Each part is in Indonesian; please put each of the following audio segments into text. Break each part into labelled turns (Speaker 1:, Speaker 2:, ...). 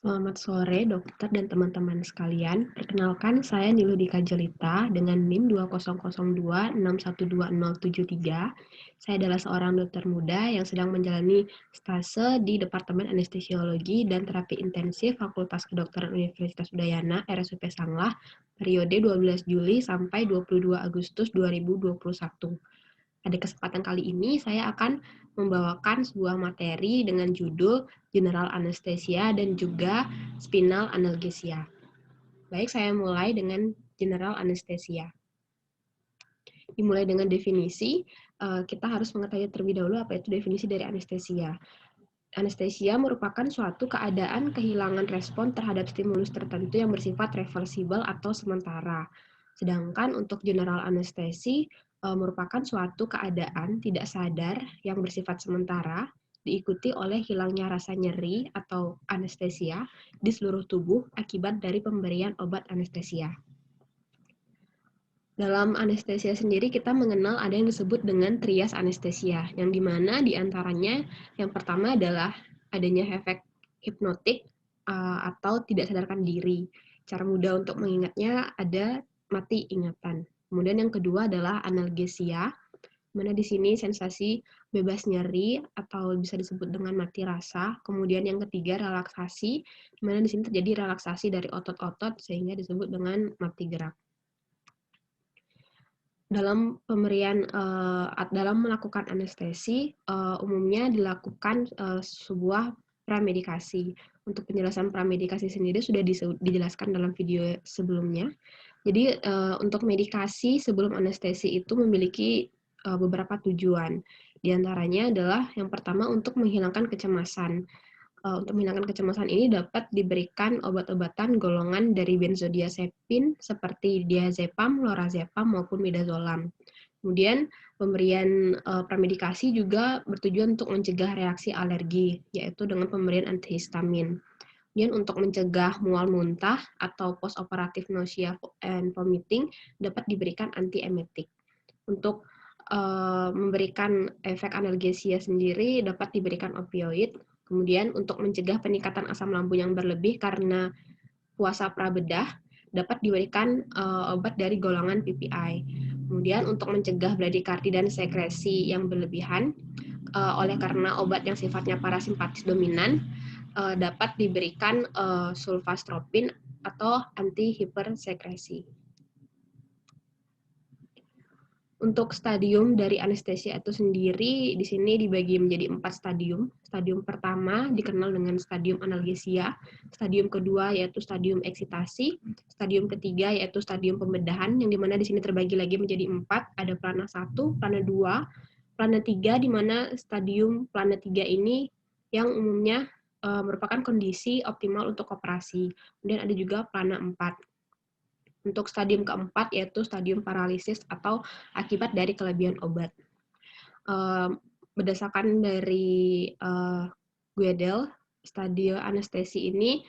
Speaker 1: Selamat sore dokter dan teman-teman sekalian. Perkenalkan saya Niludika Jelita dengan NIM 2002612073. Saya adalah seorang dokter muda yang sedang menjalani stase di Departemen Anestesiologi dan Terapi Intensif Fakultas Kedokteran Universitas Udayana RSUP Sanglah periode 12 Juli sampai 22 Agustus 2021. Pada kesempatan kali ini saya akan membawakan sebuah materi dengan judul General Anesthesia dan juga Spinal Analgesia. Baik, saya mulai dengan General Anesthesia. Dimulai dengan definisi, kita harus mengetahui terlebih dahulu apa itu definisi dari anestesia. Anestesia merupakan suatu keadaan kehilangan respon terhadap stimulus tertentu yang bersifat reversibel atau sementara. Sedangkan untuk general anestesi merupakan suatu keadaan tidak sadar yang bersifat sementara, diikuti oleh hilangnya rasa nyeri atau anestesia di seluruh tubuh akibat dari pemberian obat anestesia. Dalam anestesia sendiri kita mengenal ada yang disebut dengan trias anestesia, yang dimana diantaranya yang pertama adalah adanya efek hipnotik atau tidak sadarkan diri. Cara mudah untuk mengingatnya ada mati ingatan. Kemudian yang kedua adalah analgesia, mana di sini sensasi bebas nyeri atau bisa disebut dengan mati rasa. Kemudian yang ketiga relaksasi, mana di sini terjadi relaksasi dari otot-otot sehingga disebut dengan mati gerak. Dalam dalam melakukan anestesi umumnya dilakukan sebuah pramedikasi. Untuk penjelasan pramedikasi sendiri sudah dijelaskan dalam video sebelumnya. Jadi untuk medikasi sebelum anestesi itu memiliki beberapa tujuan. Di antaranya adalah yang pertama untuk menghilangkan kecemasan. Untuk menghilangkan kecemasan ini dapat diberikan obat-obatan golongan dari benzodiazepin seperti diazepam, lorazepam, maupun midazolam. Kemudian pemberian pramedikasi juga bertujuan untuk mencegah reaksi alergi, yaitu dengan pemberian antihistamin. Kemudian untuk mencegah mual muntah atau postoperatif nausea and vomiting dapat diberikan antiemetik. Untuk memberikan efek analgesia sendiri dapat diberikan opioid. Kemudian untuk mencegah peningkatan asam lambung yang berlebih karena puasa prabedah dapat diberikan obat dari golongan PPI. Kemudian untuk mencegah bradikardi dan sekresi yang berlebihan oleh karena obat yang sifatnya parasimpatis dominan dapat diberikan sulfastropin atau anti hipersekresi. Untuk stadium dari anestesia itu sendiri di sini dibagi menjadi 4 stadium. Stadium pertama dikenal dengan stadium analgesia, stadium kedua yaitu stadium eksitasi, stadium ketiga yaitu stadium pembedahan yang dimana di sini terbagi lagi menjadi 4, ada plana 1, plana 2, plana 3 di mana stadium plana 3 ini yang umumnya merupakan kondisi optimal untuk operasi. Kemudian ada juga plana 4. Untuk stadium keempat yaitu stadium paralisis atau akibat dari kelebihan obat. Berdasarkan dari Guedel, stadium anestesi ini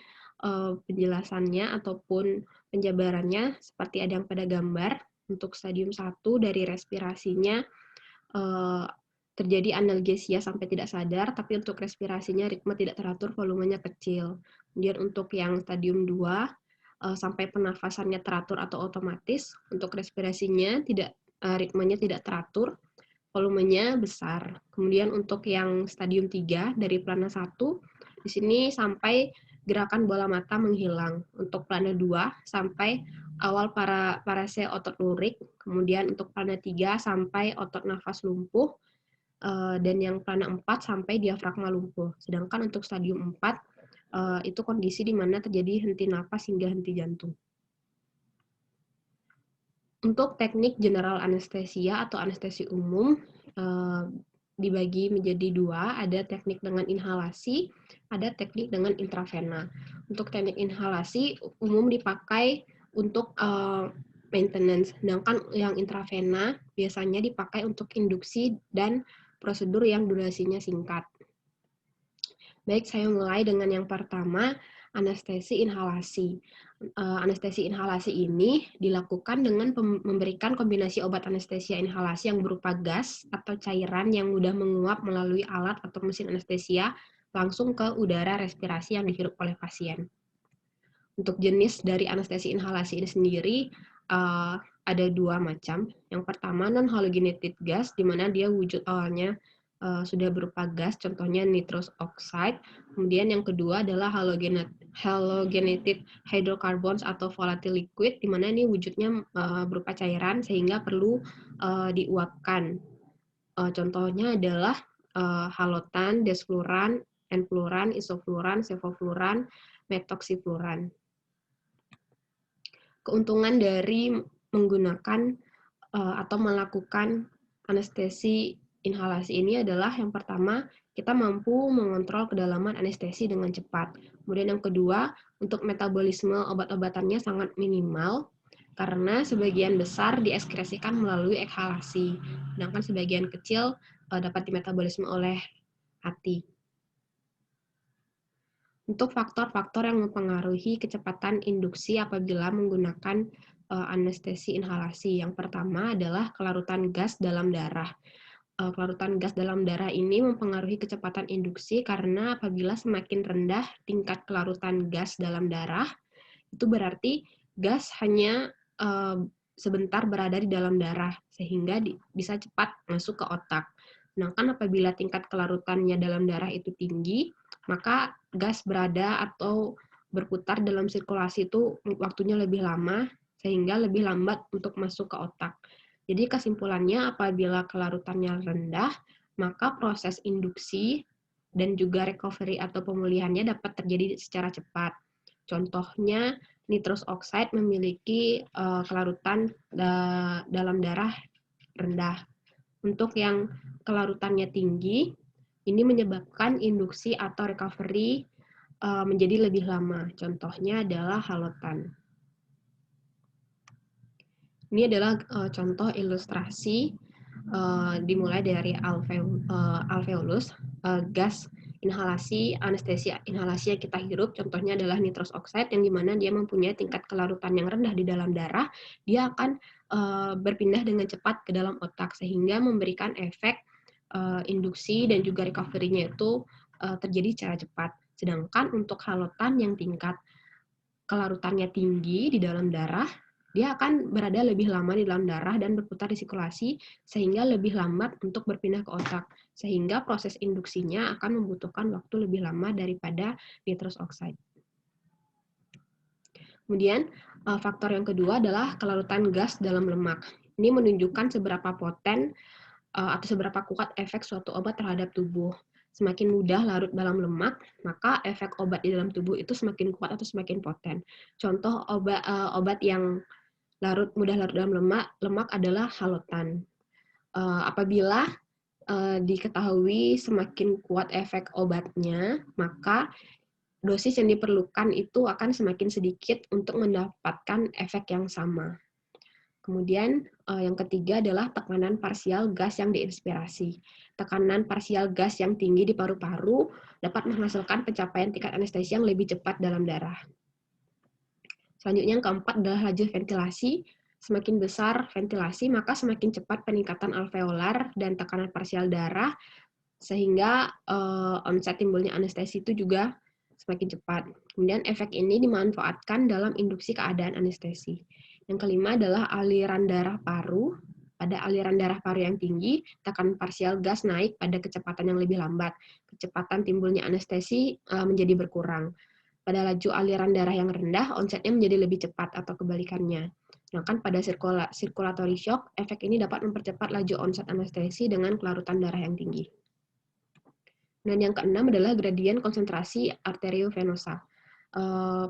Speaker 1: penjelasannya ataupun penjabarannya seperti ada yang pada gambar. Untuk stadium 1 dari respirasinya terjadi analgesia sampai tidak sadar, tapi untuk respirasinya ritme tidak teratur, volumenya kecil. Kemudian untuk yang stadium 2 sampai pernafasannya teratur atau otomatis, untuk respirasinya ritmenya tidak teratur, volumenya besar. Kemudian untuk yang stadium 3 dari plana 1, di sini sampai gerakan bola mata menghilang. Untuk plana 2 sampai awal parase otot lurik, kemudian untuk plana 3 sampai otot nafas lumpuh, dan yang plana 4 sampai diafragma lumpuh. Sedangkan untuk stadium 4 itu kondisi di mana terjadi henti napas hingga henti jantung. Untuk teknik general anestesia atau anestesi umum dibagi menjadi 2, ada teknik dengan inhalasi, ada teknik dengan intravena. Untuk teknik inhalasi umum dipakai untuk maintenance, sedangkan yang intravena biasanya dipakai untuk induksi dan prosedur yang durasinya singkat. Baik, saya mulai dengan yang pertama, anestesi inhalasi. Anestesi inhalasi ini dilakukan dengan memberikan kombinasi obat anestesia inhalasi yang berupa gas atau cairan yang mudah menguap melalui alat atau mesin anestesia langsung ke udara respirasi yang dihirup oleh pasien. Untuk jenis dari anestesi inhalasi ini sendiri ada dua macam. Yang pertama non-halogenated gas, di mana dia wujud awalnya sudah berupa gas, contohnya nitrous oxide. Kemudian yang kedua adalah halogenated hydrocarbons atau volatile liquid, di mana ini wujudnya berupa cairan sehingga perlu diuapkan. Contohnya adalah halotan, desfluran, enfluran, isofluran, sevofluran, metoksifluran. Keuntungan dari menggunakan atau melakukan anestesi inhalasi ini adalah yang pertama, kita mampu mengontrol kedalaman anestesi dengan cepat. Kemudian yang kedua, untuk metabolisme obat-obatannya sangat minimal karena sebagian besar dieskresikan melalui ekhalasi, sedangkan sebagian kecil dapat dimetabolisme oleh hati. Untuk faktor-faktor yang mempengaruhi kecepatan induksi apabila menggunakan anestesi inhalasi. Yang pertama adalah kelarutan gas dalam darah. Kelarutan gas dalam darah ini mempengaruhi kecepatan induksi karena apabila semakin rendah tingkat kelarutan gas dalam darah, itu berarti gas hanya sebentar berada di dalam darah, sehingga bisa cepat masuk ke otak. Sedangkan apabila tingkat kelarutannya dalam darah itu tinggi, maka gas berada atau berputar dalam sirkulasi itu waktunya lebih lama, sehingga lebih lambat untuk masuk ke otak. Jadi kesimpulannya, apabila kelarutannya rendah, maka proses induksi dan juga recovery atau pemulihannya dapat terjadi secara cepat. Contohnya, nitrous oxide memiliki kelarutan dalam darah rendah. Untuk yang kelarutannya tinggi, ini menyebabkan induksi atau recovery menjadi lebih lama. Contohnya adalah halotan. Ini adalah contoh ilustrasi dimulai dari alveolus, gas inhalasi, anestesi inhalasi yang kita hirup, contohnya adalah nitrous oxide, yang dimana dia mempunyai tingkat kelarutan yang rendah di dalam darah, dia akan berpindah dengan cepat ke dalam otak, sehingga memberikan efek induksi dan juga recovery-nya itu terjadi secara cepat. Sedangkan untuk halotan yang tingkat kelarutannya tinggi di dalam darah, dia akan berada lebih lama di dalam darah dan berputar di sirkulasi, sehingga lebih lambat untuk berpindah ke otak. Sehingga proses induksinya akan membutuhkan waktu lebih lama daripada nitrous oxide. Kemudian, faktor yang kedua adalah kelarutan gas dalam lemak. Ini menunjukkan seberapa poten atau seberapa kuat efek suatu obat terhadap tubuh. Semakin mudah larut dalam lemak, maka efek obat di dalam tubuh itu semakin kuat atau semakin poten. Contoh obat yang mudah larut dalam lemak adalah halotan. Apabila diketahui semakin kuat efek obatnya, maka dosis yang diperlukan itu akan semakin sedikit untuk mendapatkan efek yang sama. Kemudian yang ketiga adalah tekanan parsial gas yang diinspirasi. Tekanan parsial gas yang tinggi di paru-paru dapat menghasilkan pencapaian tingkat anestesi yang lebih cepat dalam darah. Selanjutnya yang keempat adalah laju ventilasi. Semakin besar ventilasi, maka semakin cepat peningkatan alveolar dan tekanan parsial darah, sehingga onset timbulnya anestesi itu juga semakin cepat. Kemudian efek ini dimanfaatkan dalam induksi keadaan anestesi. Yang kelima adalah aliran darah paru. Pada aliran darah paru yang tinggi, tekanan parsial gas naik pada kecepatan yang lebih lambat. Kecepatan timbulnya anestesi menjadi berkurang. Pada laju aliran darah yang rendah, onsetnya menjadi lebih cepat atau kebalikannya. Sedangkan pada circulatory shock, efek ini dapat mempercepat laju onset anestesi dengan kelarutan darah yang tinggi. Dan yang keenam adalah gradien konsentrasi arteriovenosa.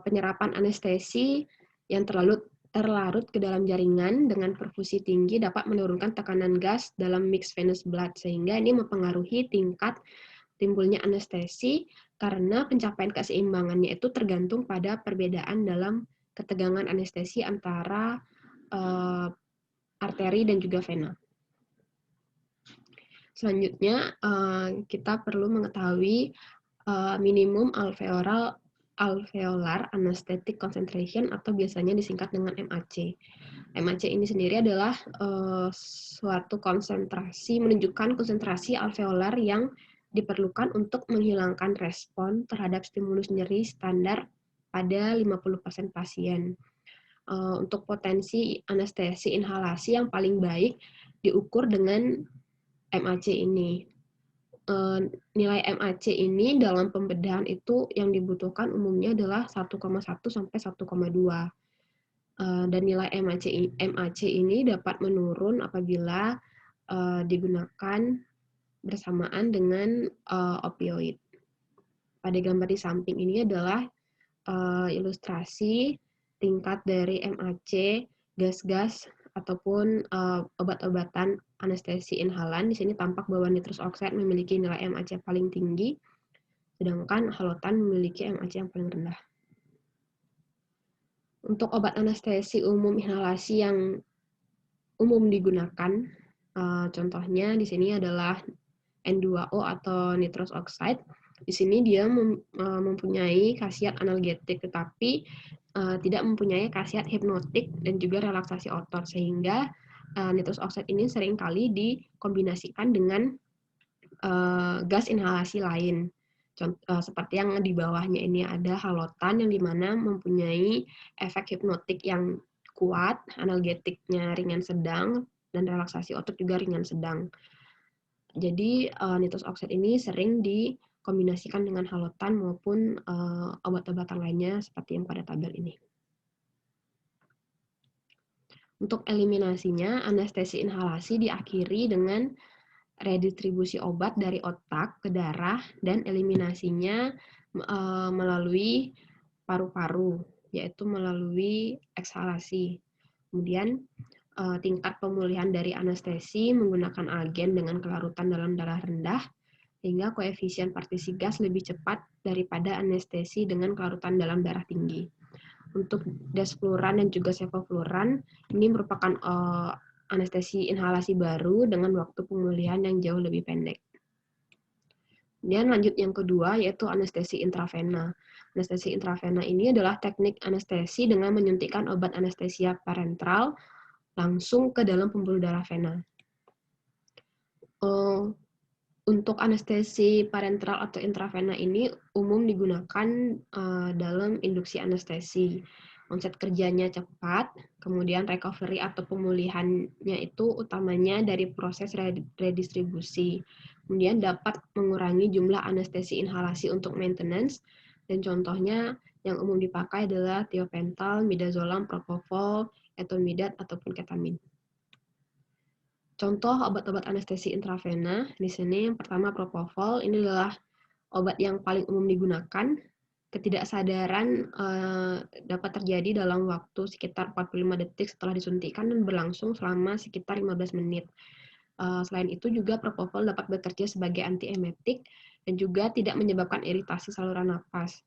Speaker 1: Penyerapan anestesi yang terlarut ke dalam jaringan dengan perfusi tinggi dapat menurunkan tekanan gas dalam mixed venous blood, sehingga ini mempengaruhi tingkat timbulnya anestesi karena pencapaian keseimbangannya itu tergantung pada perbedaan dalam ketegangan anestesi antara arteri dan juga vena. Selanjutnya, kita perlu mengetahui minimum alveolar anesthetic concentration atau biasanya disingkat dengan MAC. MAC ini sendiri adalah suatu konsentrasi, menunjukkan konsentrasi alveolar yang diperlukan untuk menghilangkan respon terhadap stimulus nyeri standar pada 50% pasien. Untuk potensi anestesi inhalasi yang paling baik diukur dengan MAC ini. Nilai MAC ini dalam pembedahan itu yang dibutuhkan umumnya adalah 1,1 sampai 1,2. Dan nilai MAC ini dapat menurun apabila digunakan bersamaan dengan opioid. Pada gambar di samping ini adalah ilustrasi tingkat dari MAC, gas-gas, ataupun obat-obatan anestesi inhalan. Di sini tampak bahwa nitrous oxide memiliki nilai MAC paling tinggi, sedangkan halotan memiliki MAC yang paling rendah. Untuk obat anestesi umum inhalasi yang umum digunakan, contohnya di sini adalah N2O atau nitrous oxide. Di sini dia mempunyai khasiat analgetik, tetapi tidak mempunyai khasiat hipnotik dan juga relaksasi otot, sehingga nitrous oxide ini seringkali dikombinasikan dengan gas inhalasi lain. Seperti yang di bawahnya ini ada halotan yang dimana mempunyai efek hipnotik yang kuat, analgetiknya ringan sedang, dan relaksasi otot juga ringan sedang. Jadi nitrous oxide ini sering dikombinasikan dengan halotan maupun obat-obatan lainnya seperti yang pada tabel ini. Untuk eliminasinya, anestesi inhalasi diakhiri dengan redistribusi obat dari otak ke darah dan eliminasinya melalui paru-paru, yaitu melalui ekshalasi. Kemudian tingkat pemulihan dari anestesi menggunakan agen dengan kelarutan dalam darah rendah, sehingga koefisien partisi gas lebih cepat daripada anestesi dengan kelarutan dalam darah tinggi. Untuk desfluran dan juga sevofluran, ini merupakan anestesi inhalasi baru dengan waktu pemulihan yang jauh lebih pendek. Kemudian lanjut yang kedua, yaitu anestesi intravena. Anestesi intravena ini adalah teknik anestesi dengan menyuntikkan obat anestesia parenteral langsung ke dalam pembuluh darah vena. Untuk anestesi parenteral atau intravena ini umum digunakan dalam induksi anestesi. Onset kerjanya cepat, kemudian recovery atau pemulihannya itu utamanya dari proses redistribusi. Kemudian dapat mengurangi jumlah anestesi inhalasi untuk maintenance, dan contohnya yang umum dipakai adalah thiopental, midazolam, propofol, etomidat, ataupun ketamin. Contoh obat-obat anestesi intravena, di sini yang pertama propofol, ini adalah obat yang paling umum digunakan. Ketidaksadaran dapat terjadi dalam waktu sekitar 45 detik setelah disuntikkan dan berlangsung selama sekitar 15 menit. Selain itu juga propofol dapat bekerja sebagai antiemetik dan juga tidak menyebabkan iritasi saluran napas.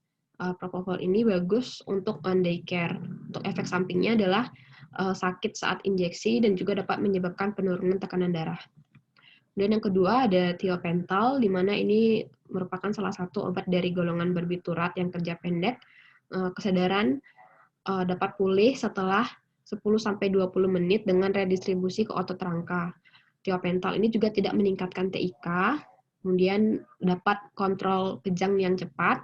Speaker 1: Propofol ini bagus untuk on day care. Untuk efek sampingnya adalah sakit saat injeksi dan juga dapat menyebabkan penurunan tekanan darah. Dan yang kedua ada thiopental, di mana ini merupakan salah satu obat dari golongan barbiturat yang kerja pendek. Kesadaran dapat pulih setelah 10-20 menit dengan redistribusi ke otot rangka. Thiopental ini juga tidak meningkatkan TIK, kemudian dapat kontrol kejang yang cepat.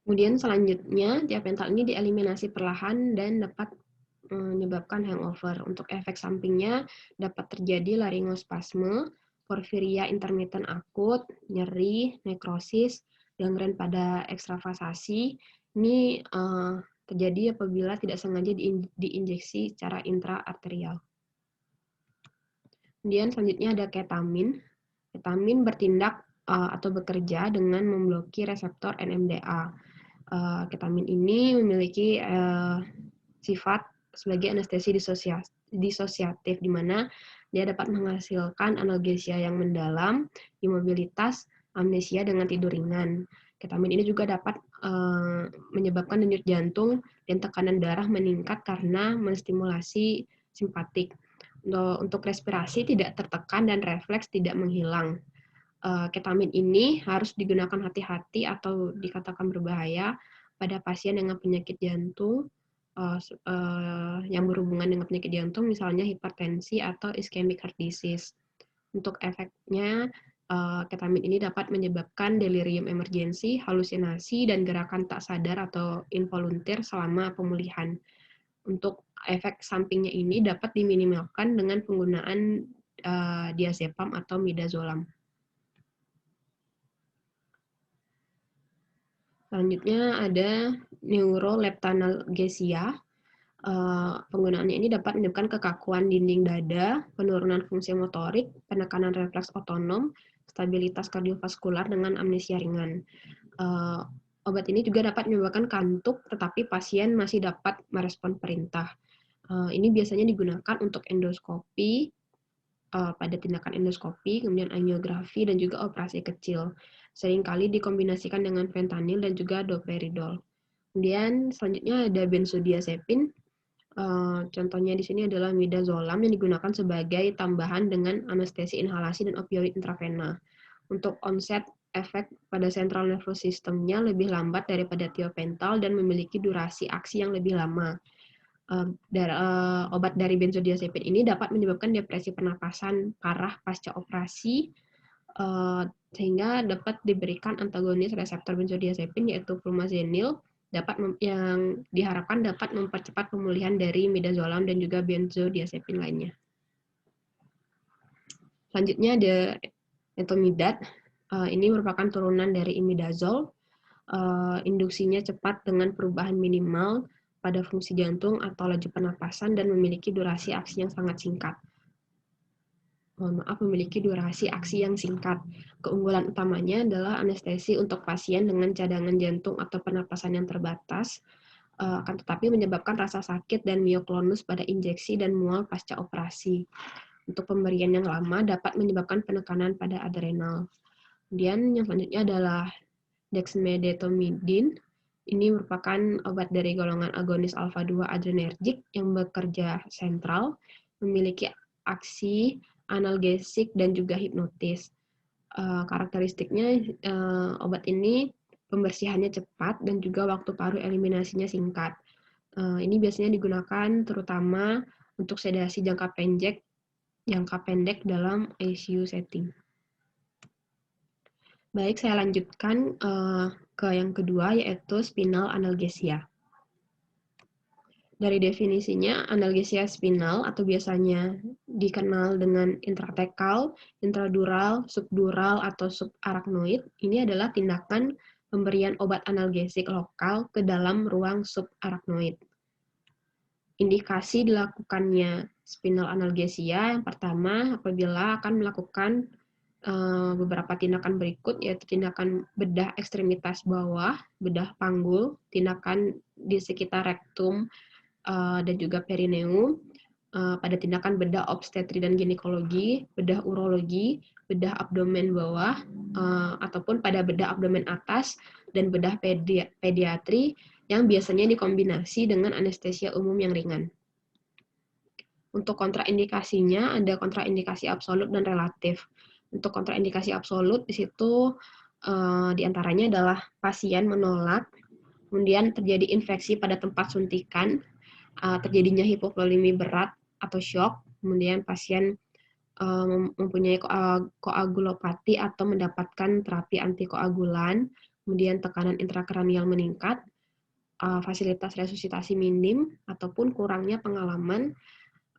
Speaker 1: Kemudian selanjutnya, thiopental ini dieliminasi perlahan dan dapat menyebabkan hangover. Untuk efek sampingnya dapat terjadi laryngospasme, porfiria intermittent akut, nyeri, nekrosis, gangren pada ekstravasasi. Ini terjadi apabila tidak sengaja diinjeksi secara intraarterial. Kemudian selanjutnya ada ketamin. Ketamin bertindak atau bekerja dengan memblokir reseptor NMDA. Ketamin ini memiliki sifat sebagai anestesi disosiatif, di mana dia dapat menghasilkan analgesia yang mendalam, imobilitas, amnesia dengan tidur ringan. Ketamin ini juga dapat menyebabkan denyut jantung dan tekanan darah meningkat karena menstimulasi simpatik. Untuk respirasi tidak tertekan dan refleks tidak menghilang. Ketamin ini harus digunakan hati-hati atau dikatakan berbahaya pada pasien dengan penyakit jantung, yang berhubungan dengan penyakit jantung, misalnya hipertensi atau ischemic heart disease. Untuk efeknya, ketamin ini dapat menyebabkan delirium emergensi, halusinasi, dan gerakan tak sadar atau involuntir selama pemulihan. Untuk efek sampingnya ini dapat diminimalkan dengan penggunaan diazepam atau midazolam. Selanjutnya ada neuroleptanalgesia. Penggunaannya ini dapat menyebabkan kekakuan dinding dada, penurunan fungsi motorik, penekanan refleks otonom, stabilitas kardiovaskular dengan amnesia ringan. Obat ini juga dapat menyebabkan kantuk, tetapi pasien masih dapat merespon perintah. Ini biasanya digunakan untuk endoskopi, pada tindakan endoskopi, kemudian angiografi, dan juga operasi kecil. Seringkali dikombinasikan dengan fentanyl dan juga doperidol. Kemudian selanjutnya ada benzodiazepin. Contohnya di sini adalah midazolam yang digunakan sebagai tambahan dengan anestesi inhalasi dan opioid intravena. Untuk onset efek pada central nervous system-nya lebih lambat daripada tiopental dan memiliki durasi aksi yang lebih lama. Obat dari benzodiazepin ini dapat menyebabkan depresi pernapasan parah pasca operasi, sehingga dapat diberikan antagonis reseptor benzodiazepin yaitu flumazenil yang diharapkan dapat mempercepat pemulihan dari midazolam dan juga benzodiazepin lainnya. Selanjutnya ada etomidate. Ini merupakan turunan dari imidazol. Induksinya cepat dengan perubahan minimal pada fungsi jantung atau laju pernapasan dan memiliki durasi aksi yang sangat singkat. Memiliki durasi aksi yang singkat. Keunggulan utamanya adalah anestesi untuk pasien dengan cadangan jantung atau pernapasan yang terbatas, akan tetapi menyebabkan rasa sakit dan mioklonus pada injeksi dan mual pasca operasi. Untuk pemberian yang lama dapat menyebabkan penekanan pada adrenal. Kemudian yang selanjutnya adalah dexmedetomidine. Ini merupakan obat dari golongan agonis alfa-2 adrenergic yang bekerja sentral, memiliki aksi analgesik dan juga hipnotis. Karakteristiknya obat ini pembersihannya cepat dan juga waktu paru eliminasinya singkat. Ini biasanya digunakan terutama untuk sedasi jangka pendek dalam ICU setting. Baik, saya lanjutkan ke yang kedua, yaitu spinal analgesia. Dari definisinya, analgesia spinal atau biasanya dikenal dengan intratekal, intradural, subdural, atau subarachnoid, ini adalah tindakan pemberian obat analgesik lokal ke dalam ruang subarachnoid. Indikasi dilakukannya spinal analgesia yang pertama apabila akan melakukan beberapa tindakan berikut, yaitu tindakan bedah ekstremitas bawah, bedah panggul, tindakan di sekitar rektum dan juga perineum, pada tindakan bedah obstetri dan ginekologi, bedah urologi, bedah abdomen bawah, ataupun pada bedah abdomen atas, dan bedah pediatri yang biasanya dikombinasi dengan anestesia umum yang ringan. Untuk kontraindikasinya, ada kontraindikasi absolut dan relatif. Untuk kontraindikasi absolut, di situ diantaranya adalah pasien menolak, kemudian terjadi infeksi pada tempat suntikan, terjadinya hipovolemi berat atau shock, kemudian pasien mempunyai koagulopati atau mendapatkan terapi antikoagulan, kemudian tekanan intrakranial meningkat, fasilitas resusitasi minim, ataupun kurangnya pengalaman,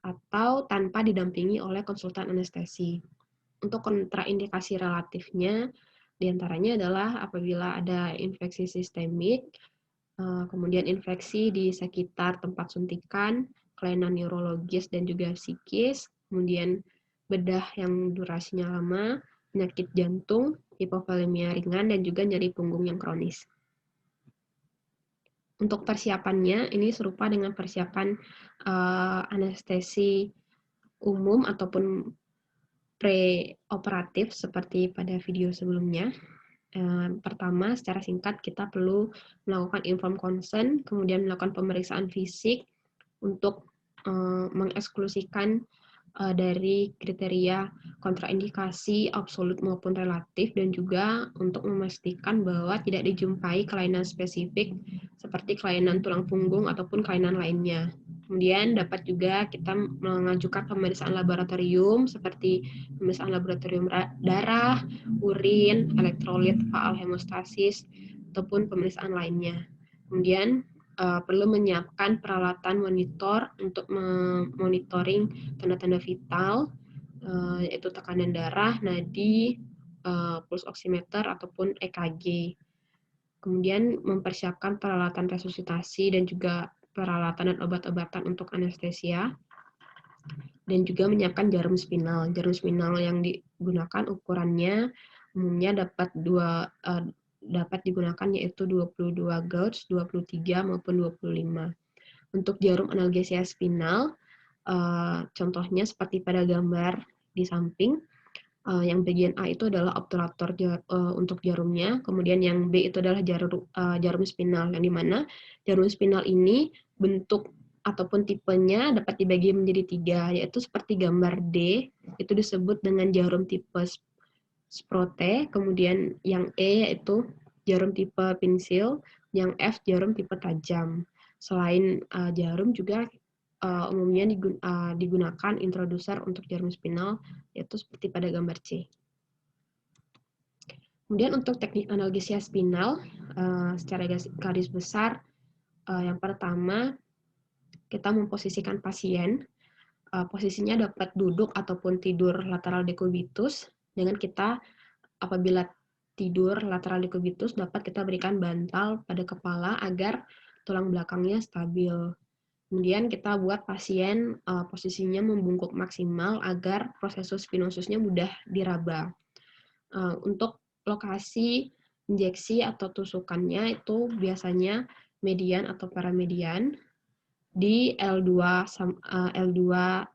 Speaker 1: atau tanpa didampingi oleh konsultan anestesi. Untuk kontraindikasi relatifnya, diantaranya adalah apabila ada infeksi sistemik, kemudian infeksi di sekitar tempat suntikan, kelainan neurologis dan juga psikis, kemudian bedah yang durasinya lama, penyakit jantung, hipovolemia ringan, dan juga nyeri punggung yang kronis. Untuk persiapannya, ini serupa dengan persiapan anestesi umum ataupun preoperatif seperti pada video sebelumnya. Pertama, secara singkat kita perlu melakukan informed consent, kemudian melakukan pemeriksaan fisik untuk mengeksklusikan dari kriteria kontraindikasi absolut maupun relatif, dan juga untuk memastikan bahwa tidak dijumpai kelainan spesifik seperti kelainan tulang punggung ataupun kelainan lainnya. Kemudian dapat juga kita mengajukan pemeriksaan laboratorium seperti pemeriksaan laboratorium darah, urin, elektrolit, faal hemostasis, ataupun pemeriksaan lainnya. Kemudian perlu menyiapkan peralatan monitor untuk memonitoring tanda-tanda vital, yaitu tekanan darah, nadi, pulse oximeter, ataupun EKG. Kemudian mempersiapkan peralatan resusitasi dan juga peralatan dan obat-obatan untuk anestesia, dan juga menyiapkan jarum spinal. Jarum spinal yang digunakan ukurannya umumnya dapat digunakan yaitu 22 gauge, 23 maupun 25. Untuk jarum analgesia spinal, contohnya seperti pada gambar di samping, yang bagian A itu adalah obturator untuk jarumnya, kemudian yang B itu adalah jarum spinal, yang dimana jarum spinal ini bentuk ataupun tipenya dapat dibagi menjadi 3, yaitu seperti gambar D, itu disebut dengan jarum tipe Sprote, kemudian yang E yaitu jarum tipe pensil, yang F jarum tipe tajam. Selain jarum juga umumnya digunakan introducer untuk jarum spinal, yaitu seperti pada gambar C. Kemudian untuk teknik analgesia spinal, secara garis besar, yang pertama kita memposisikan pasien, posisinya dapat duduk ataupun tidur lateral decubitus, dengan kita apabila tidur lateral decubitus dapat kita berikan bantal pada kepala agar tulang belakangnya stabil. Kemudian kita buat pasien posisinya membungkuk maksimal agar proses spinosusnya mudah diraba. Untuk lokasi injeksi atau tusukannya itu biasanya median atau paramedian di L2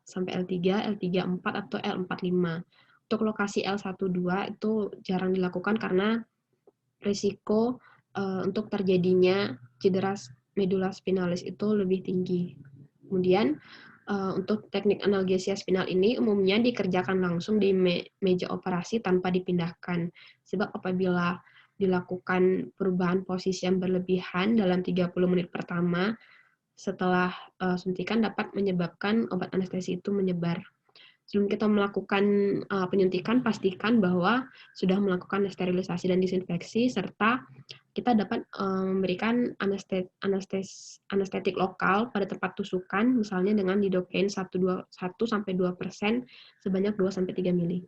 Speaker 1: sampai L3, L34 atau L45. Untuk lokasi L12 itu jarang dilakukan karena risiko untuk terjadinya cedera medula spinalis itu lebih tinggi. Kemudian untuk teknik analgesia spinal ini umumnya dikerjakan langsung di meja operasi tanpa dipindahkan. Sebab apabila dilakukan perubahan posisi yang berlebihan dalam 30 menit pertama setelah suntikan dapat menyebabkan obat anestesi itu menyebar. Sebelum kita melakukan penyuntikan, pastikan bahwa sudah melakukan sterilisasi dan disinfeksi, serta kita dapat memberikan anestetik lokal pada tempat tusukan, misalnya dengan lidocaine 1-2% sebanyak 2-3 mili.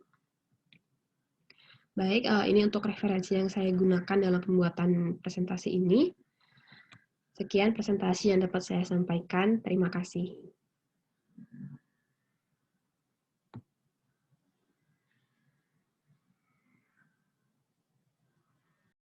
Speaker 1: Baik, ini untuk referensi yang saya gunakan dalam pembuatan presentasi ini. Sekian presentasi yang dapat saya sampaikan. Terima kasih.